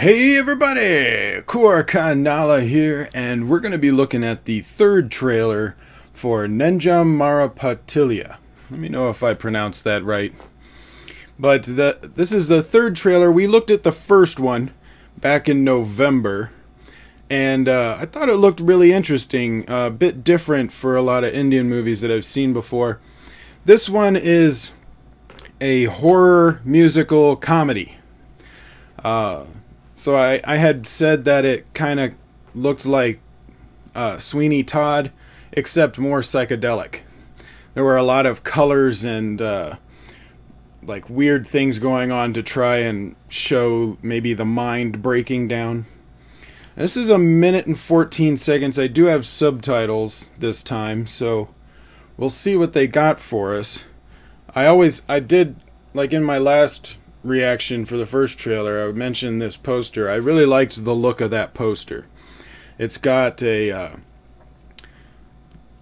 Hey everybody, Koricon here, and we're going to be looking at the third trailer for Nenjam Marappathillai. Let me know if I pronounced that right. But this is the third trailer. We looked at the first one back in November, and I thought it looked really interesting, a bit different for a lot of Indian movies that I've seen before. This one is a horror musical comedy. So I had said that it kind of looked like Sweeney Todd, except more psychedelic. There were a lot of colors and like weird things going on to try and show maybe the mind breaking down. This is 1 minute and 14 seconds. I do have subtitles this time, so we'll see what they got for us. I did, like in my last reaction for the first trailer, I mentioned this poster. I really liked the look of that poster. It's got a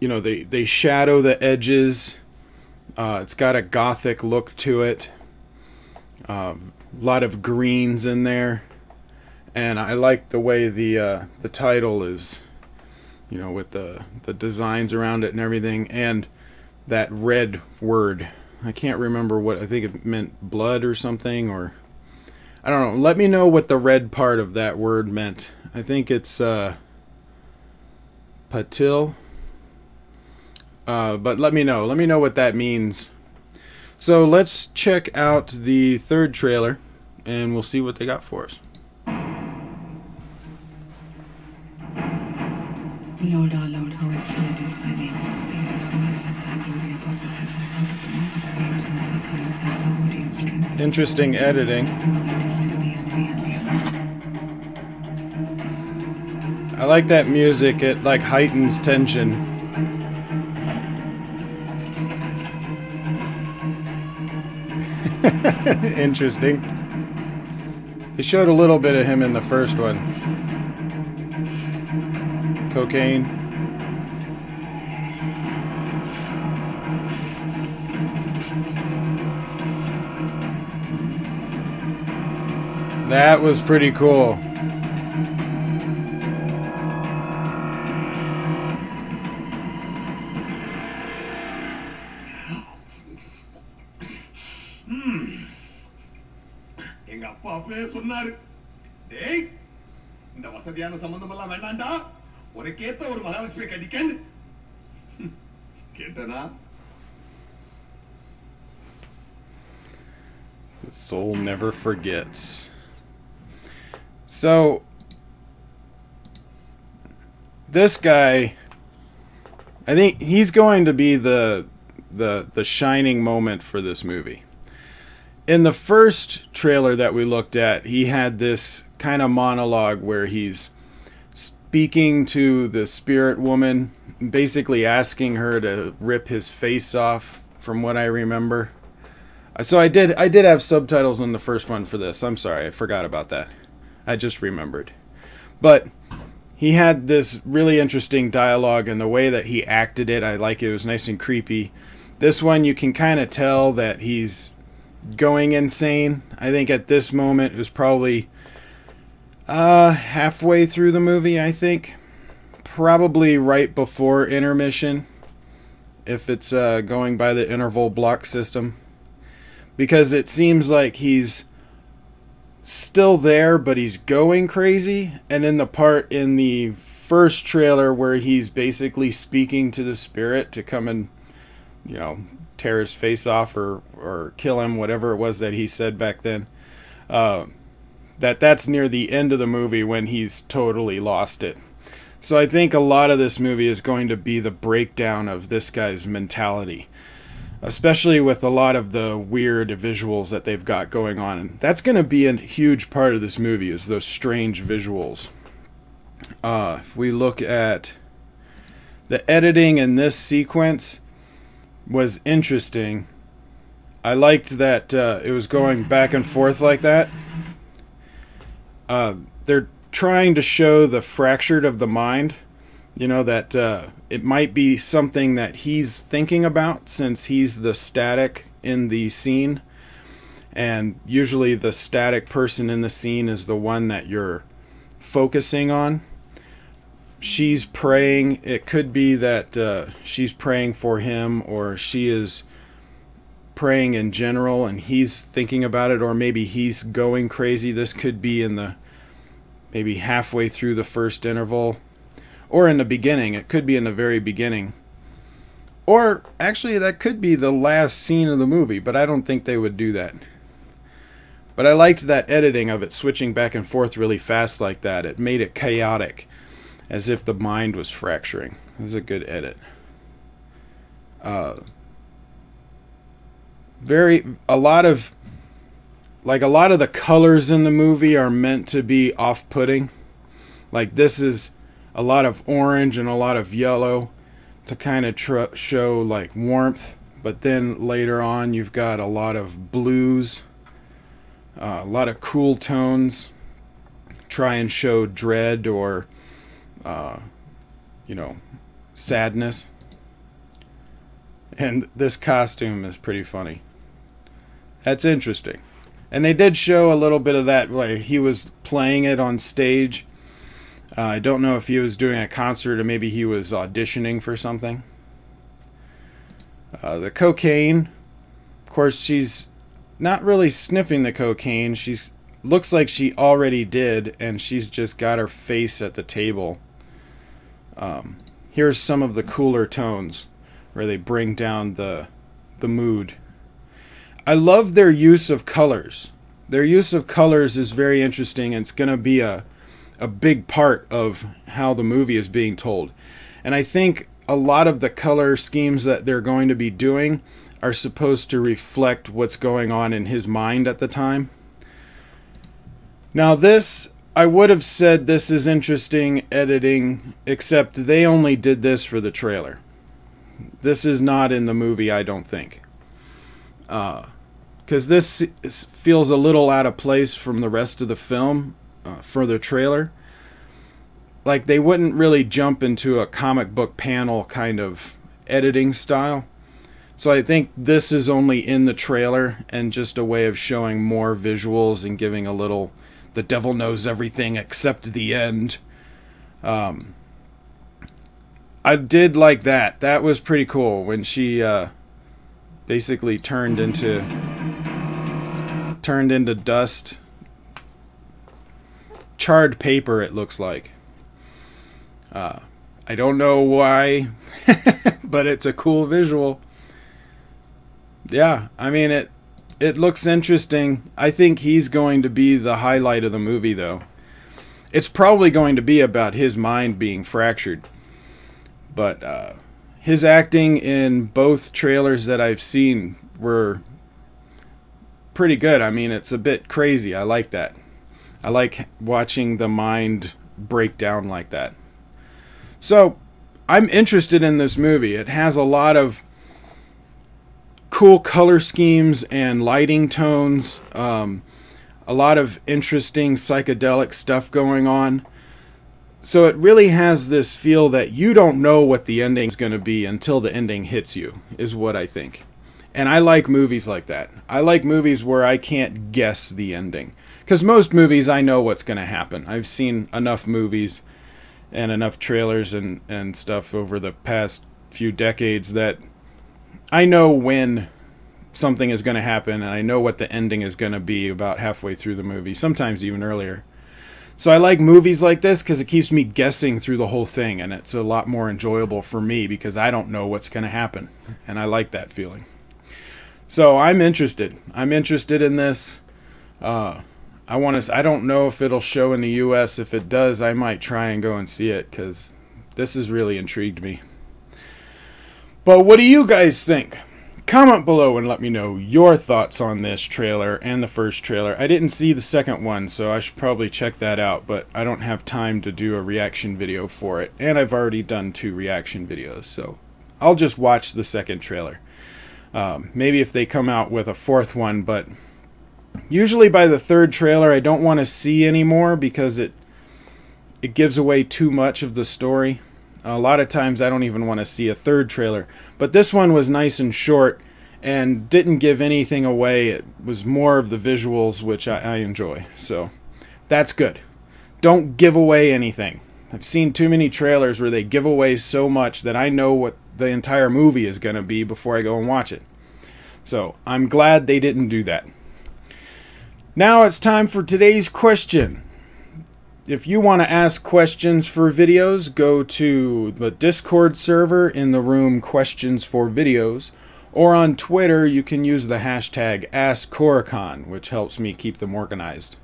they shadow the edges. It's got a gothic look to it. A lot of greens in there, and I like the way the title is, with the designs around it and everything, and that red word. I can't remember what, I think it meant blood or something, or I don't know. Let me know what the red part of that word meant. I think it's patil. But let me know what that means. So let's check out the third trailer and we'll see what they got for us. Lord, our Lord, how excellent is thy name. Interesting editing. I like that music. It like heightens tension. Interesting. They showed a little bit of him in the first one. Cocaine. That was pretty cool. எங்க அப்பா அப்பவே சொன்னாரு, டேய் இந்த வசதியான சம்பந்தம் எல்லாம் வேண்டாம்டா, உனக்கேத்த ஒரு மகாலட்சுமி கட்டிக்கன்னு. கேட்டனா? The soul never forgets. So this guy, I think he's going to be the shining moment for this movie. In the first trailer that we looked at, he had this kind of monologue where he's speaking to the spirit woman, basically asking her to rip his face off, from what I remember. So I did have subtitles on the first one for this. I'm sorry, I forgot about that. I just remembered. But he had this really interesting dialogue, and the way that he acted it, I like it. It was nice and creepy. This one, you can kind of tell that he's going insane. I think at this moment, it was probably halfway through the movie, I think. Probably right before intermission, if it's going by the interval block system. Because it seems like he's still there, but he's going crazy. And in the part in the first trailer where he's basically speaking to the spirit to come and, tear his face off or kill him, whatever it was that he said back then, that's near the end of the movie when he's totally lost it. So I think a lot of this movie is going to be the breakdown of this guy's mentality, especially with a lot of the weird visuals that they've got going on. And that's going to be a huge part of this movie, is those strange visuals. If we look at the editing in this sequence, was interesting. I liked that it was going back and forth like that. They're trying to show the fractured of the mind, that it might be something that he's thinking about, since he's the static in the scene. and usually the static person in the scene is the one that you're focusing on. She's praying. It could be that she's praying for him, or she is praying in general and he's thinking about it, or maybe he's going crazy. This could be in the maybe halfway through the first interval, or in the beginning. It could be in the very beginning, or actually that could be the last scene of the movie, but I don't think they would do that. But I liked that editing of it switching back and forth really fast like that. It made it chaotic, as if the mind was fracturing. It was a good edit. A lot of the colors in the movie are meant to be off-putting. Like this is a lot of orange and a lot of yellow to kind of show like warmth, but then later on you've got a lot of blues, a lot of cool tones, try and show dread or sadness. And this costume is pretty funny. That's interesting. And they did show a little bit of that, like he was playing it on stage. I don't know if he was doing a concert or maybe he was auditioning for something. The cocaine, of course, she's not really sniffing the cocaine. She's looks like she already did, and she's just got her face at the table. Here's some of the cooler tones where they bring down the mood. I love their use of colors. Their use of colors is very interesting, and it's going to be a big part of how the movie is being told. And I think a lot of the color schemes that they're going to be doing are supposed to reflect what's going on in his mind at the time. Now this, I would have said this is interesting editing, except they only did this for the trailer. This is not in the movie, I don't think. Because this feels a little out of place from the rest of the film for the trailer. Like they wouldn't really jump into a comic book panel kind of editing style. So I think this is only in the trailer and just a way of showing more visuals and giving a little, the devil knows everything except the end. I did like that. That was pretty cool when she basically turned into dust. Charred paper, it looks like. I don't know why, but it's a cool visual. Yeah, I mean, it looks interesting. I think he's going to be the highlight of the movie, though. It's probably going to be about his mind being fractured. But his acting in both trailers that I've seen were pretty good. I mean, it's a bit crazy. I like that. I like watching the mind break down like that. So, I'm interested in this movie. It has a lot of cool color schemes and lighting tones. A lot of interesting psychedelic stuff going on. So it really has this feel that you don't know what the ending is going to be until the ending hits you, is what I think. And I like movies like that. I like movies where I can't guess the ending. Because most movies, I know what's going to happen. I've seen enough movies and enough trailers and stuff over the past few decades that I know when something is going to happen, and I know what the ending is going to be about halfway through the movie, sometimes even earlier. So I like movies like this because it keeps me guessing through the whole thing, and it's a lot more enjoyable for me because I don't know what's going to happen, and I like that feeling. So I'm interested. I'm interested in this. I don't know if it'll show in the US. If it does, I might try and go and see it because this has really intrigued me. But what do you guys think? Comment below and let me know your thoughts on this trailer and the first trailer. I didn't see the second one, so I should probably check that out, but I don't have time to do a reaction video for it. And I've already done 2 reaction videos, so I'll just watch the second trailer. Maybe if they come out with a 4th one, but usually by the 3rd trailer I don't want to see anymore because it gives away too much of the story. A lot of times I don't even want to see a 3rd trailer. But this one was nice and short, and didn't give anything away. It was more of the visuals, which I enjoy. So that's good. Don't give away anything. I've seen too many trailers where they give away so much that I know what the entire movie is going to be before I go and watch it. So I'm glad they didn't do that. Now it's time for today's question. If you want to ask questions for videos, go to the Discord server in the room Questions for Videos, or on Twitter you can use the hashtag AskKoricon, which helps me keep them organized.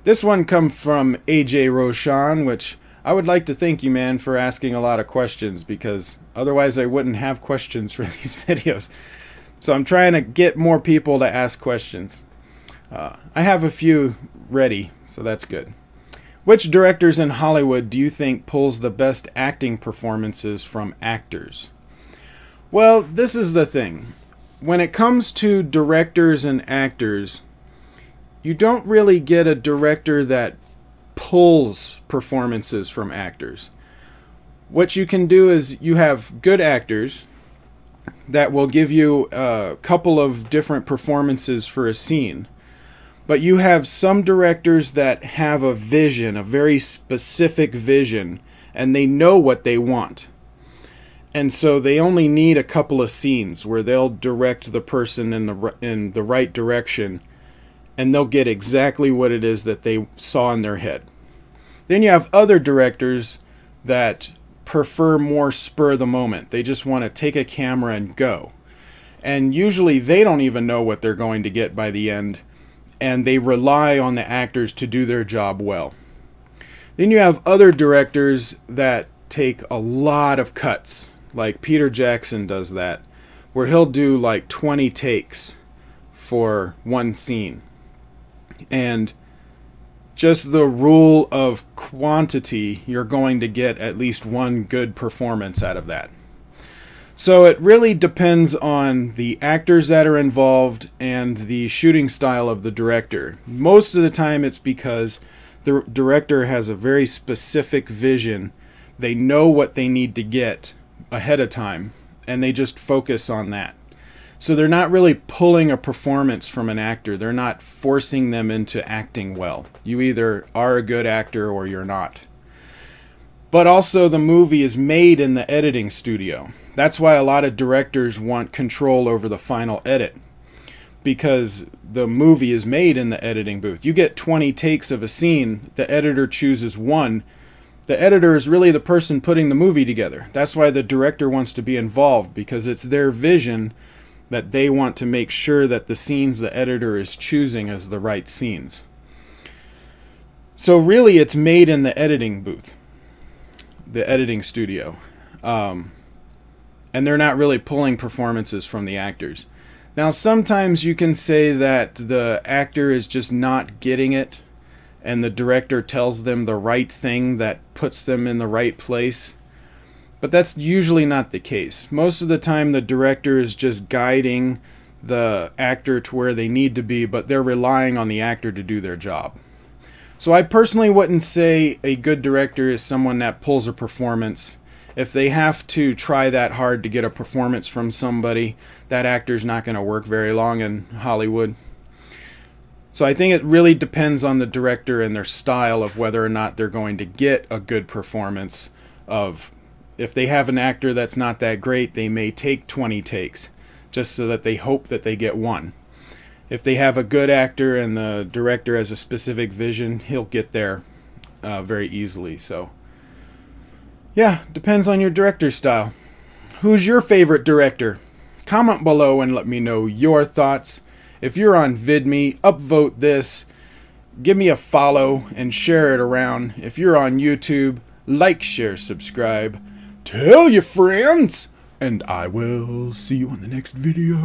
This one comes from AJ Roshan, which I would like to thank you, man, for asking a lot of questions, because otherwise I wouldn't have questions for these videos. So I'm trying to get more people to ask questions. I have a few ready, so that's good. Which directors in Hollywood do you think pulls the best acting performances from actors? Well, this is the thing. When it comes to directors and actors, you don't really get a director that pulls performances from actors. What you can do is you have good actors that will give you a couple of different performances for a scene. But you have some directors that have a vision, a very specific vision, and they know what they want. And so they only need a couple of scenes where they'll direct the person in the right direction, and they'll get exactly what it is that they saw in their head. Then you have other directors that prefer more spur of the moment. They just want to take a camera and go. And usually they don't even know what they're going to get by the end, and they rely on the actors to do their job well. Then you have other directors that take a lot of cuts, like Peter Jackson does that, where he'll do like 20 takes for one scene. And just the rule of quantity, you're going to get at least one good performance out of that. So it really depends on the actors that are involved and the shooting style of the director. Most of the time it's because the director has a very specific vision. They know what they need to get ahead of time, and they just focus on that. So they're not really pulling a performance from an actor. They're not forcing them into acting well. You either are a good actor or you're not. But also the movie is made in the editing studio. That's why a lot of directors want control over the final edit, because the movie is made in the editing booth. You get 20 takes of a scene, the editor chooses one. The editor is really the person putting the movie together. That's why the director wants to be involved, because it's their vision that they want to make sure that the scenes the editor is choosing as the right scenes. So really it's made in the editing booth, the editing studio. And they're not really pulling performances from the actors. Now sometimes you can say that the actor is just not getting it, and the director tells them the right thing that puts them in the right place. But that's usually not the case. Most of the time the director is just guiding the actor to where they need to be, but they're relying on the actor to do their job. So I personally wouldn't say a good director is someone that pulls a performance. If they have to try that hard to get a performance from somebody, that actor's not going to work very long in Hollywood. So I think it really depends on the director and their style of whether or not they're going to get a good performance. If they have an actor that's not that great, they may take 20 takes just so that they hope that they get one. If they have a good actor and the director has a specific vision, he'll get there very easily. So yeah, depends on your director's style. Who's your favorite director? Comment below and let me know your thoughts. If you're on VidMe, upvote this, give me a follow, and share it around. If you're on YouTube, like, share, subscribe, tell your friends, and I will see you on the next video.